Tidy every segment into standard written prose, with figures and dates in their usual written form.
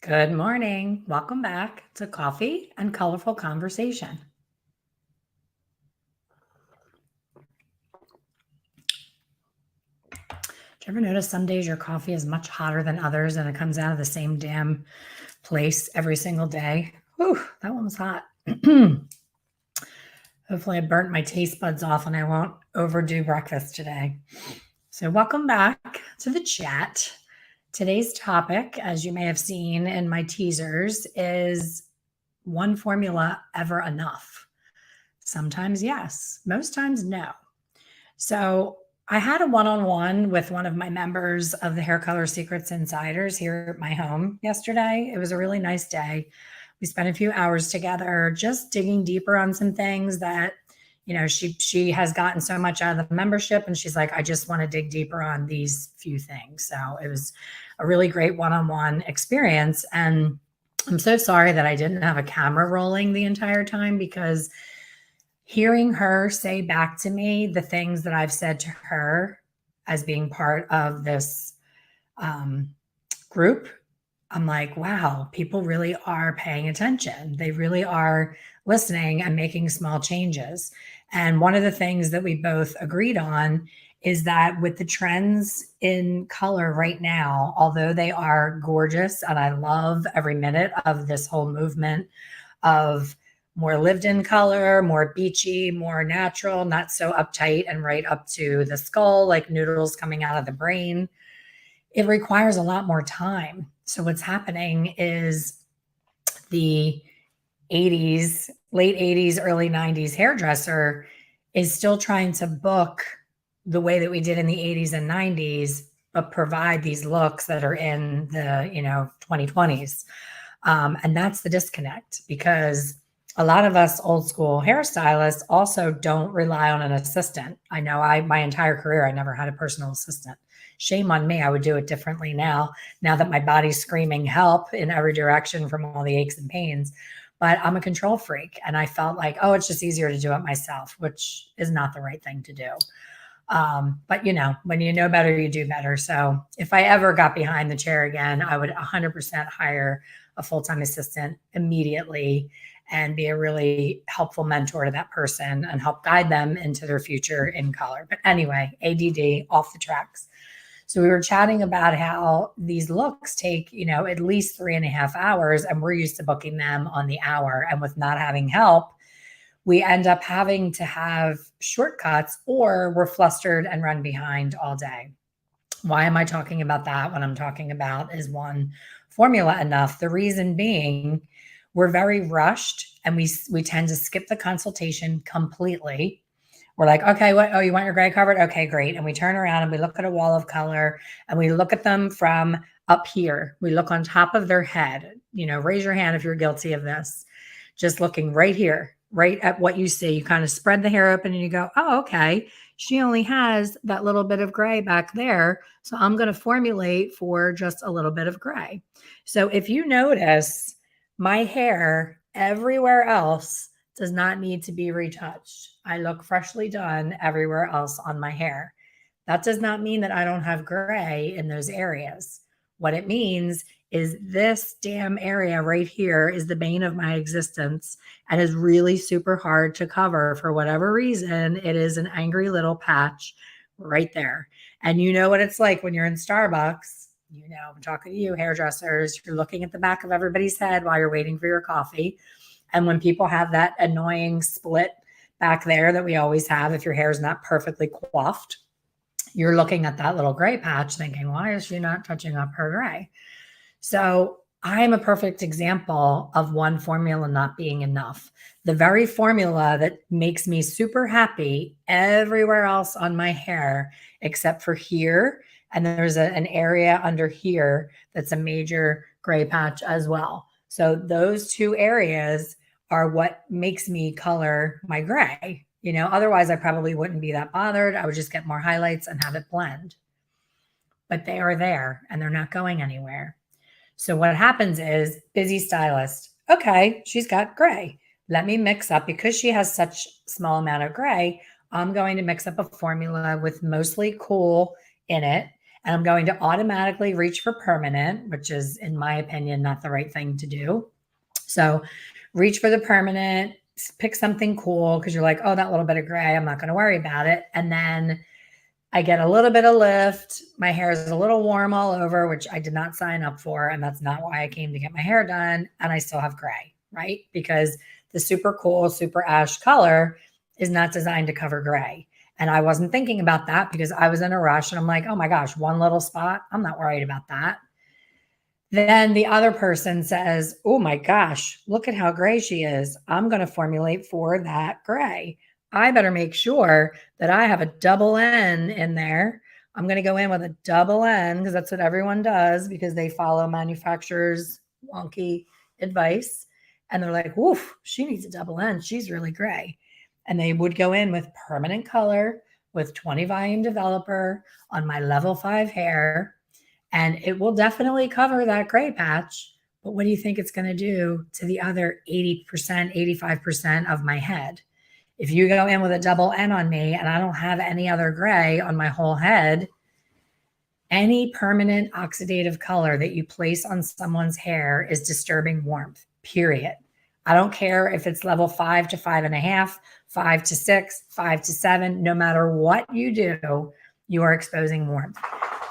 Good morning. Welcome back to Coffee and Colorful Conversation. Do you ever notice some days your coffee is much hotter than others and it comes out of the same damn place every single day? Whew, that one was hot. Hopefully, I burnt my taste buds off and I won't overdo breakfast today. So, welcome back to the chat. Today's topic, as you may have seen in my teasers, is one formula ever enough? Sometimes yes, most times no. So I had a one-on-one with one of my members of the Hair Color Secrets Insiders here at my home yesterday. It was a really nice day. We spent a few hours together just digging deeper on some things that she has gotten so much out of the membership, and she's like, I just want to dig deeper on these few things. So it was a really great one-on-one experience. And I'm so sorry that I didn't have a camera rolling the entire time, because hearing her say back to me the things that I've said to her as being part of this group, I'm like, wow, people really are paying attention. They really are listening and making small changes. And one of the things that we both agreed on is that with the trends in color right now, although they are gorgeous, and I love every minute of this whole movement of more lived in color, more beachy, more natural, not so uptight and right up to the skull, like noodles coming out of the brain, it requires a lot more time. So what's happening is the 80s, late 80s, early 90s hairdresser is still trying to book the way that we did in the 80s and 90s, but provide these looks that are in the 2020s. And that's the disconnect, because a lot of us old school hairstylists also don't rely on an assistant. I know my entire career, I never had a personal assistant. Shame on me. I would do it differently now that my body's screaming help in every direction from all the aches and pains. But I'm a control freak, and I felt like, oh, it's just easier to do it myself, which is not the right thing to do. But when you know better, you do better. So if I ever got behind the chair again, I would 100% hire a full-time assistant immediately and be a really helpful mentor to that person and help guide them into their future in color. But anyway, ADD off the tracks. So we were chatting about how these looks take, at least 3.5 hours, and we're used to booking them on the hour. And with not having help, we end up having to have shortcuts, or we're flustered and run behind all day. Why am I talking about that when I'm talking about is one formula enough? The reason being, we're very rushed and we tend to skip the consultation completely. We're like, okay, what? Oh, you want your gray covered? Okay, great. And we turn around and we look at a wall of color and we look at them from up here. We look on top of their head. Raise your hand if you're guilty of this. Just looking right here, right at what you see. You kind of spread the hair open and you go, oh, okay, she only has that little bit of gray back there. So I'm going to formulate for just a little bit of gray. So if you notice, my hair everywhere else does not need to be retouched. I look freshly done everywhere else on my hair. That does not mean that I don't have gray in those areas. What it means is this damn area right here is the bane of my existence and is really super hard to cover for whatever reason. It is an angry little patch right there. And you know what it's like when you're in Starbucks. I'm talking to you, hairdressers. You're looking at the back of everybody's head while you're waiting for your coffee. And when people have that annoying split back there that we always have, if your hair is not perfectly coiffed, you're looking at that little gray patch thinking, why is she not touching up her gray? So I'm a perfect example of one formula not being enough. The very formula that makes me super happy everywhere else on my hair, except for here. And there's an area under here that's a major gray patch as well. So those two areas are what makes me color my gray. Otherwise I probably wouldn't be that bothered. I would just get more highlights and have it blend. But they are there and they're not going anywhere. So what happens is, busy stylist, okay, she's got gray. Let me mix up, because she has such small amount of gray, I'm going to mix up a formula with mostly cool in it. And I'm going to automatically reach for permanent, which is, in my opinion, not the right thing to do. So reach for the permanent, pick something cool because you're like, oh, that little bit of gray, I'm not going to worry about it. And then I get a little bit of lift. My hair is a little warm all over, which I did not sign up for. And that's not why I came to get my hair done. And I still have gray, right? Because the super cool, super ash color is not designed to cover gray. And I wasn't thinking about that because I was in a rush and I'm like, oh my gosh, one little spot. I'm not worried about that. Then the other person says, oh my gosh, look at how gray she is. I'm going to formulate for that gray. I better make sure that I have a double N in there. I'm going to go in with a double N because that's what everyone does because they follow manufacturers' wonky advice. And they're like, woof, she needs a double N. She's really gray. And they would go in with permanent color with 20 volume developer on my level 5 hair. And it will definitely cover that gray patch. But what do you think it's going to do to the other 80%, 85% of my head? If you go in with a double N on me and I don't have any other gray on my whole head, any permanent oxidative color that you place on someone's hair is disturbing warmth, period. I don't care if it's level 5 to 5.5, 5 to 6, 5 to 7, no matter what you do, you are exposing warmth.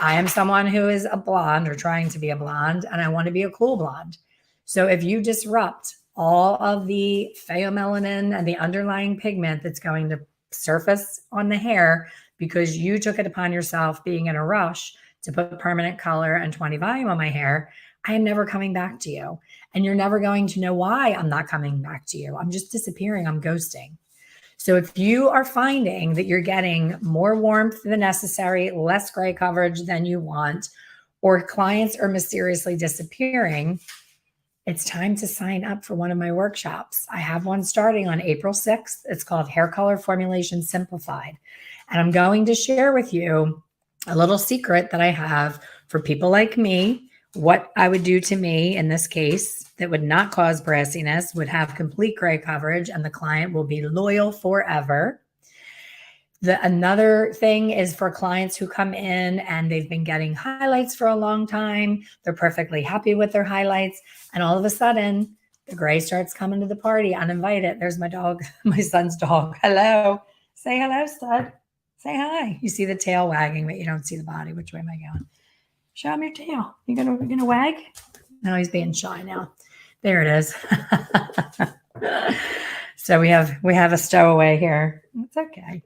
I am someone who is a blonde or trying to be a blonde, and I want to be a cool blonde. So if you disrupt all of the pheomelanin and the underlying pigment that's going to surface on the hair because you took it upon yourself being in a rush to put permanent color and 20 volume on my hair, I am never coming back to you. And you're never going to know why I'm not coming back to you. I'm just disappearing. I'm ghosting. So if you are finding that you're getting more warmth than necessary, less gray coverage than you want, or clients are mysteriously disappearing, it's time to sign up for one of my workshops. I have one starting on April 6th. It's called Hair Color Formulation Simplified. And I'm going to share with you a little secret that I have for people like me, what I would do to me in this case that would not cause brassiness, would have complete gray coverage, and the client will be loyal forever. Another thing is for clients who come in and they've been getting highlights for a long time. They're perfectly happy with their highlights. And all of a sudden, the gray starts coming to the party uninvited. There's my dog, my son's dog. Hello. Say hello, stud. Say hi. You see the tail wagging, but you don't see the body. Which way am I going? Show him your tail. You gonna wag? No, he's being shy now. There it is. So we have a stowaway here. It's okay.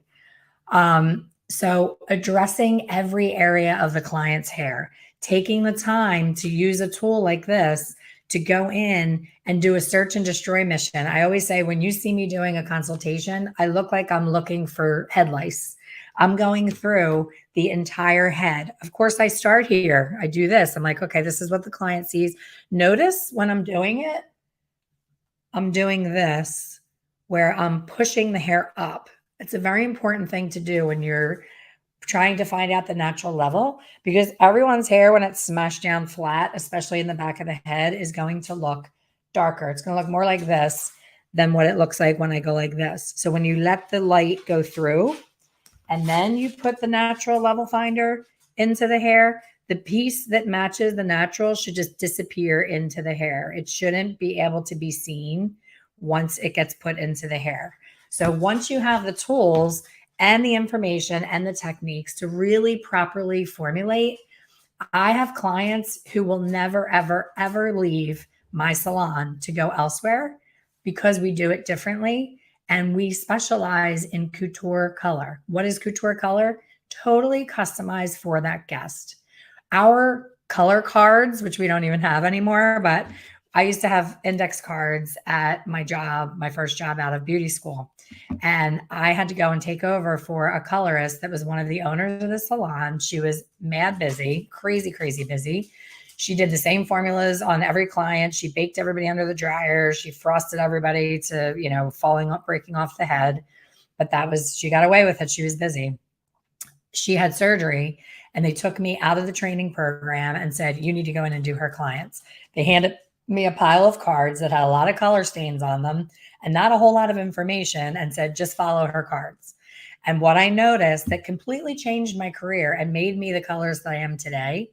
So addressing every area of the client's hair, taking the time to use a tool like this to go in and do a search and destroy mission. I always say when you see me doing a consultation, I look like I'm looking for head lice. I'm going through the entire head. Of course, I start here. I do this. I'm like, okay, this is what the client sees. Notice when I'm doing it, I'm doing this where I'm pushing the hair up. It's a very important thing to do when you're trying to find out the natural level, because everyone's hair, when it's smashed down flat, especially in the back of the head, is going to look darker. It's going to look more like this than what it looks like when I go like this. So when you let the light go through and then you put the natural level finder into the hair, the piece that matches the natural should just disappear into the hair. It shouldn't be able to be seen once it gets put into the hair. So once you have the tools and the information and the techniques to really properly formulate, I have clients who will never, ever, ever leave my salon to go elsewhere because we do it differently. And we specialize in couture color. What is couture color? Totally customized for that guest. Our color cards, which we don't even have anymore, but I used to have index cards at my job, my first job out of beauty school. And I had to go and take over for a colorist that was one of the owners of the salon. She was mad busy, crazy, crazy busy. She did the same formulas on every client. She baked everybody under the dryer. She frosted everybody to, falling up, breaking off the head. But she got away with it. She was busy. She had surgery and they took me out of the training program and said, you need to go in and do her clients. They handed me a pile of cards that had a lot of color stains on them and not a whole lot of information and said, just follow her cards. And what I noticed that completely changed my career and made me the colors that I am today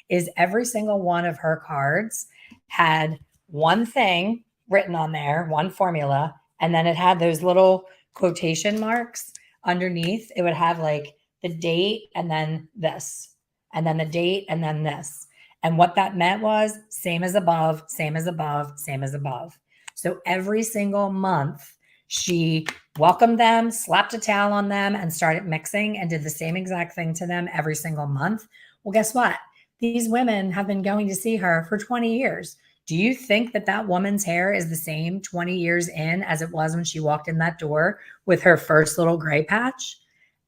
is every single one of her cards had one thing written on there, one formula, and then it had those little quotation marks underneath. It would have like the date and then this, and then the date and then this. And what that meant was same as above, same as above, same as above. So every single month, she welcomed them, slapped a towel on them, and started mixing and did the same exact thing to them every single month. Well, guess what? These women have been going to see her for 20 years. Do you think that that woman's hair is the same 20 years in as it was when she walked in that door with her first little gray patch?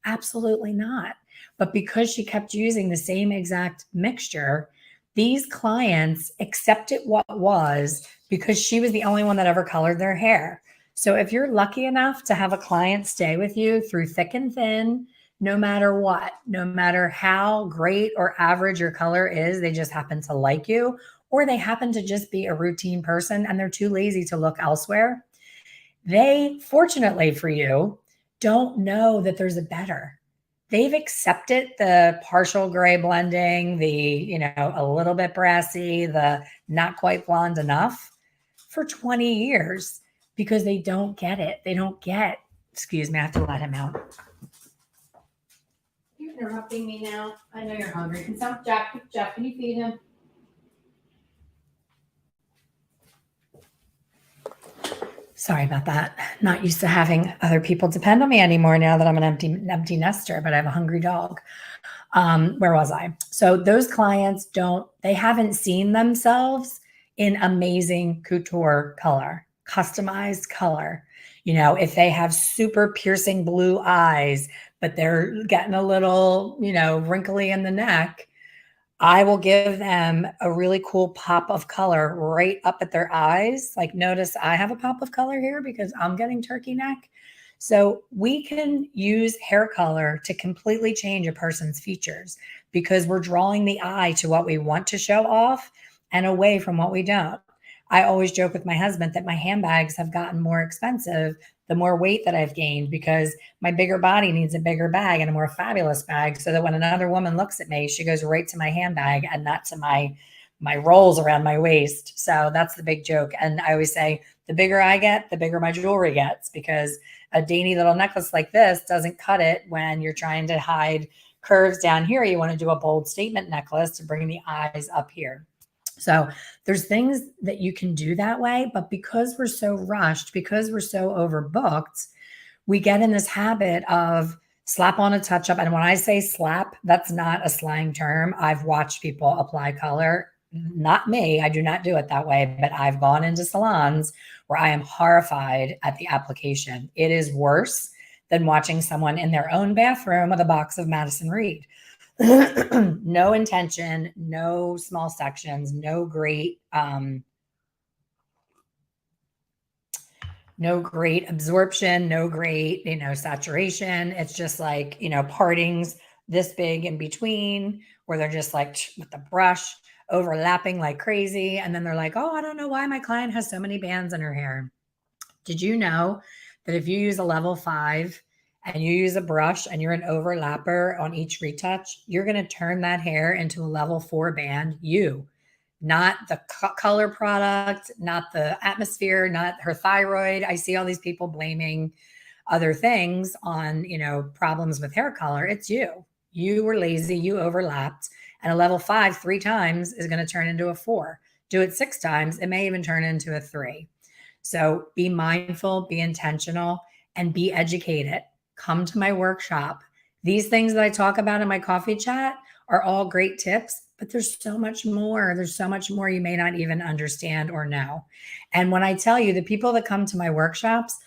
Absolutely not. But because she kept using the same exact mixture, these clients accepted what was because she was the only one that ever colored their hair. So if you're lucky enough to have a client stay with you through thick and thin, no matter what, no matter how great or average your color is, they just happen to like you, or they happen to just be a routine person and they're too lazy to look elsewhere. They, fortunately for you, don't know that there's a better. They've accepted the partial gray blending, the, a little bit brassy, the not quite blonde enough for 20 years because they don't get it. They don't get, excuse me, I have to let him out. You're interrupting me now. I know you're hungry. Can Jeff, can you feed him? Sorry about that. Not used to having other people depend on me anymore now that I'm an empty nester, but I have a hungry dog. Where was I? So those clients they haven't seen themselves in amazing couture color, customized color. If they have super piercing blue eyes, but they're getting a little, wrinkly in the neck, I will give them a really cool pop of color right up at their eyes. Like, notice I have a pop of color here because I'm getting turkey neck. So we can use hair color to completely change a person's features because we're drawing the eye to what we want to show off and away from what we don't. I always joke with my husband that my handbags have gotten more expensive the more weight that I've gained because my bigger body needs a bigger bag and a more fabulous bag so that when another woman looks at me, she goes right to my handbag and not to my rolls around my waist. So that's the big joke. And I always say the bigger I get, the bigger my jewelry gets because a dainty little necklace like this doesn't cut it when you're trying to hide curves down here. You want to do a bold statement necklace to bring the eyes up here. So there's things that you can do that way, but because we're so rushed, because we're so overbooked, we get in this habit of slap on a touch up. And when I say slap, that's not a slang term. I've watched people apply color, not me. I do not do it that way, but I've gone into salons where I am horrified at the application. It is worse than watching someone in their own bathroom with a box of Madison Reed. No intention, no small sections, no great absorption, no great, saturation. It's just like, partings this big in between where they're just like with the brush overlapping like crazy. And then they're like, oh, I don't know why my client has so many bands in her hair. Did you know that if you use a level 5 and you use a brush and you're an overlapper on each retouch, you're going to turn that hair into a level 4 band? Not the color product, not the atmosphere, not her thyroid. I see all these people blaming other things on, problems with hair color. It's you. You were lazy, you overlapped, and a level 5 3 times is going to turn into a 4. Do it 6 times, it may even turn into a 3. So be mindful, be intentional, and be educated. Come to my workshop. These things that I talk about in my coffee chat are all great tips, but there's so much more. There's so much more you may not even understand or know. And when I tell you the people that come to my workshops,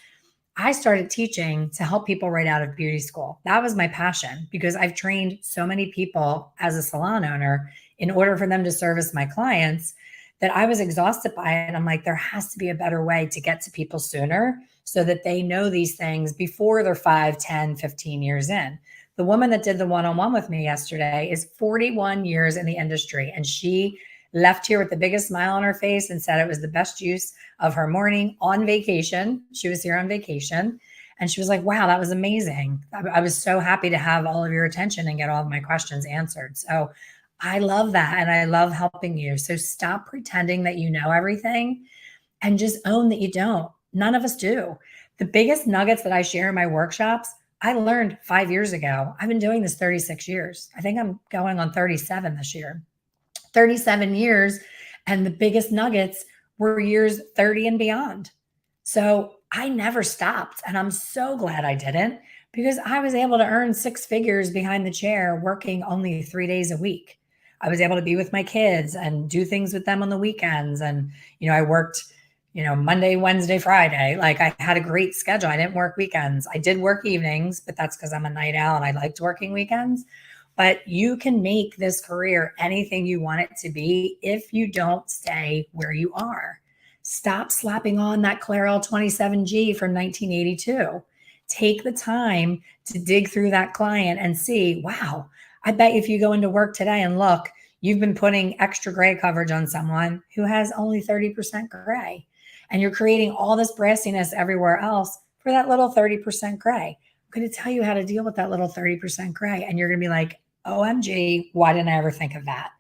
I started teaching to help people right out of beauty school. That was my passion because I've trained so many people as a salon owner in order for them to service my clients that I was exhausted by it. And I'm like, there has to be a better way to get to people sooner so that they know these things before they're 5, 10, 15 years in. The woman that did the one-on-one with me yesterday is 41 years in the industry, and she left here with the biggest smile on her face and said it was the best use of her morning on vacation. She was here on vacation. And she was like, wow, that was amazing. I was so happy to have all of your attention and get all of my questions answered. So I love that. And I love helping you. So stop pretending that you know everything and just own that you don't. None of us do. The biggest nuggets that I share in my workshops, I learned 5 years ago. I've been doing this 36 years. I think I'm going on 37 this year. 37 years. And the biggest nuggets were years 30 and beyond. So I never stopped. And I'm so glad I didn't, because I was able to earn six figures behind the chair working only 3 days a week. I was able to be with my kids and do things with them on the weekends. And, I worked, Monday, Wednesday, Friday. Like I had a great schedule. I didn't work weekends. I did work evenings, but that's because I'm a night owl and I liked working weekends. But you can make this career anything you want it to be if you don't stay where you are. Stop slapping on that Clairol 27G from 1982. Take the time to dig through that client and see, wow, I bet if you go into work today and look, you've been putting extra gray coverage on someone who has only 30% gray. And you're creating all this brassiness everywhere else for that little 30% gray. I'm going to tell you how to deal with that little 30% gray. And you're going to be like, OMG, why didn't I ever think of that?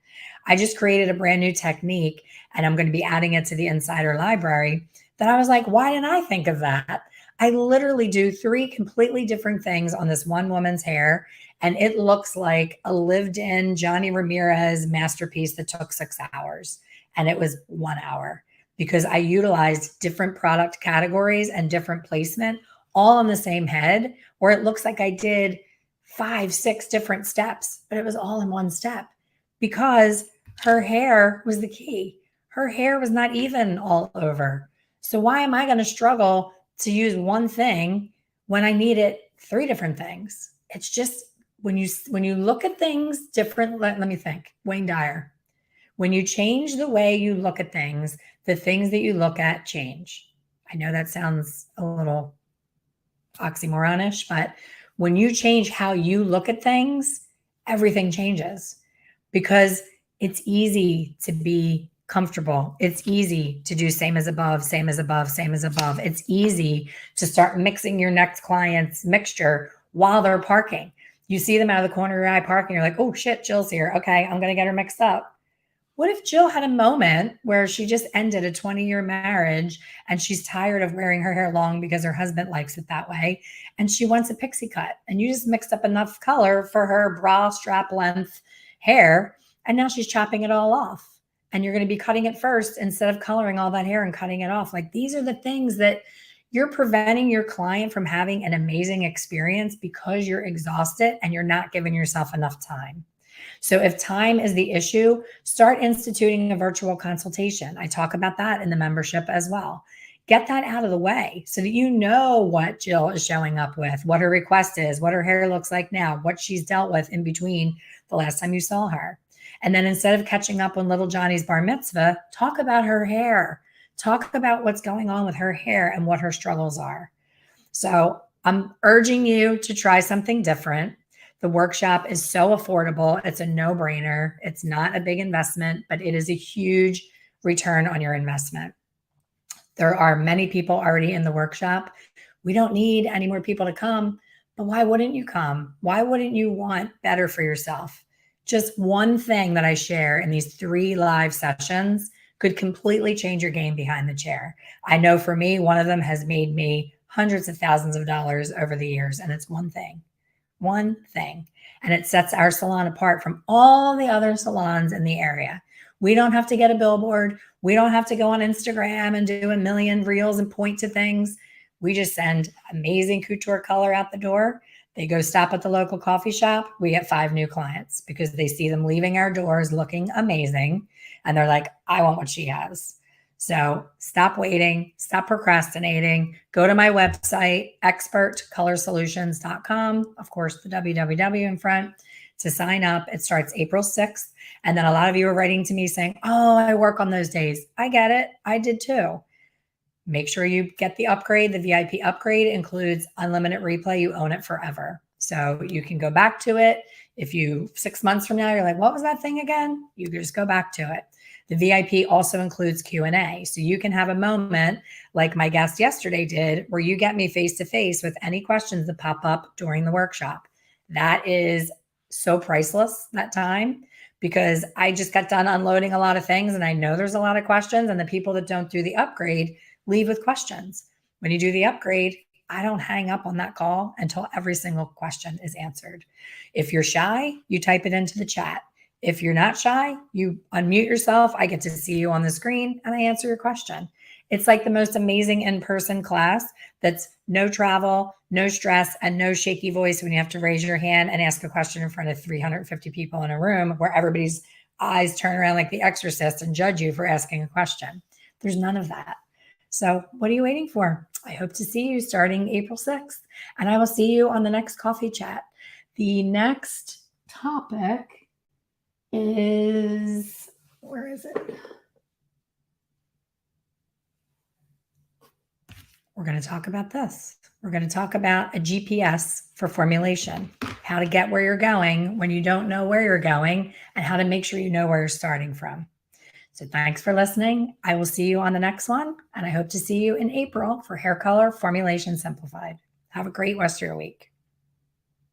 I just created a brand new technique and I'm going to be adding it to the Insider Library that I was like, why didn't I think of that? I literally do 3 completely different things on this one woman's hair. And it looks like a lived in Johnny Ramirez masterpiece that took 6 hours. And it was 1 hour because I utilized different product categories and different placement all on the same head, where it looks like I did 5, 6 different steps, but it was all in one step because her hair was the key. Her hair was not even all over. So why am I going to struggle to use one thing when I need it 3 different things? It's just when you look at things different. Let me think. Wayne Dyer. When you change the way you look at things, the things that you look at change. I know that sounds a little oxymoronish, but when you change how you look at things, everything changes because it's easy to be comfortable. It's easy to do same as above, same as above, same as above. It's easy to start mixing your next client's mixture while they're parking. You see them out of the corner of your eye parking. You're like, oh shit, Jill's here. Okay, I'm going to get her mixed up. What if Jill had a moment where she just ended a 20-year marriage and she's tired of wearing her hair long because her husband likes it that way and she wants a pixie cut, and you just mixed up enough color for her bra strap length hair and now she's chopping it all off and you're going to be cutting it first instead of coloring all that hair and cutting it off? Like, these are the things that you're preventing your client from having an amazing experience because you're exhausted and you're not giving yourself enough time. So if time is the issue, start instituting a virtual consultation. I talk about that in the membership as well. Get that out of the way so that you know what Jill is showing up with, what her request is, what her hair looks like now, what she's dealt with in between the last time you saw her. And then instead of catching up on little Johnny's bar mitzvah, talk about her hair. Talk about what's going on with her hair and what her struggles are. So I'm urging you to try something different. The workshop is so affordable. It's a no-brainer. It's not a big investment, but it is a huge return on your investment. There are many people already in the workshop. We don't need any more people to come, but why wouldn't you come? Why wouldn't you want better for yourself? Just one thing that I share in these 3 live sessions could completely change your game behind the chair. I know for me, one of them has made me hundreds of thousands of dollars over the years, and it's one thing. One thing. And it sets our salon apart from all the other salons in the area. We don't have to get a billboard. We don't have to go on Instagram and do a million reels and point to things. We just send amazing couture color out the door. They go stop at the local coffee shop. We get 5 new clients because they see them leaving our doors looking amazing. And they're like, I want what she has. So stop waiting, stop procrastinating, go to my website, expertcolorsolutions.com, of course, the www in front, to sign up. It starts April 6th. And then a lot of you are writing to me saying, oh, I work on those days. I get it. I did too. Make sure you get the upgrade. The VIP upgrade includes unlimited replay. You own it forever. So you can go back to it. If you 6 months from now, you're like, what was that thing again? You just go back to it. The VIP also includes Q&A. So you can have a moment like my guest yesterday did, where you get me face to face with any questions that pop up during the workshop. That is so priceless, that time, because I just got done unloading a lot of things and I know there's a lot of questions, and the people that don't do the upgrade leave with questions. When you do the upgrade, I don't hang up on that call until every single question is answered. If you're shy, you type it into the chat. If you're not shy, you unmute yourself. I get to see you on the screen and I answer your question. It's like the most amazing in-person class that's no travel, no stress, and no shaky voice when you have to raise your hand and ask a question in front of 350 people in a room where everybody's eyes turn around like the exorcist and judge you for asking a question. There's none of that. So what are you waiting for? I hope to see you starting April 6th, and I will see you on the next coffee chat. The next topic is, where is it? We're going to talk about this. We're going to talk about a GPS for formulation, how to get where you're going when you don't know where you're going, and how to make sure you know where you're starting from. So thanks for listening. I will see you on the next one, and I hope to see you in April for Hair Color Formulation Simplified. Have a great rest of your week.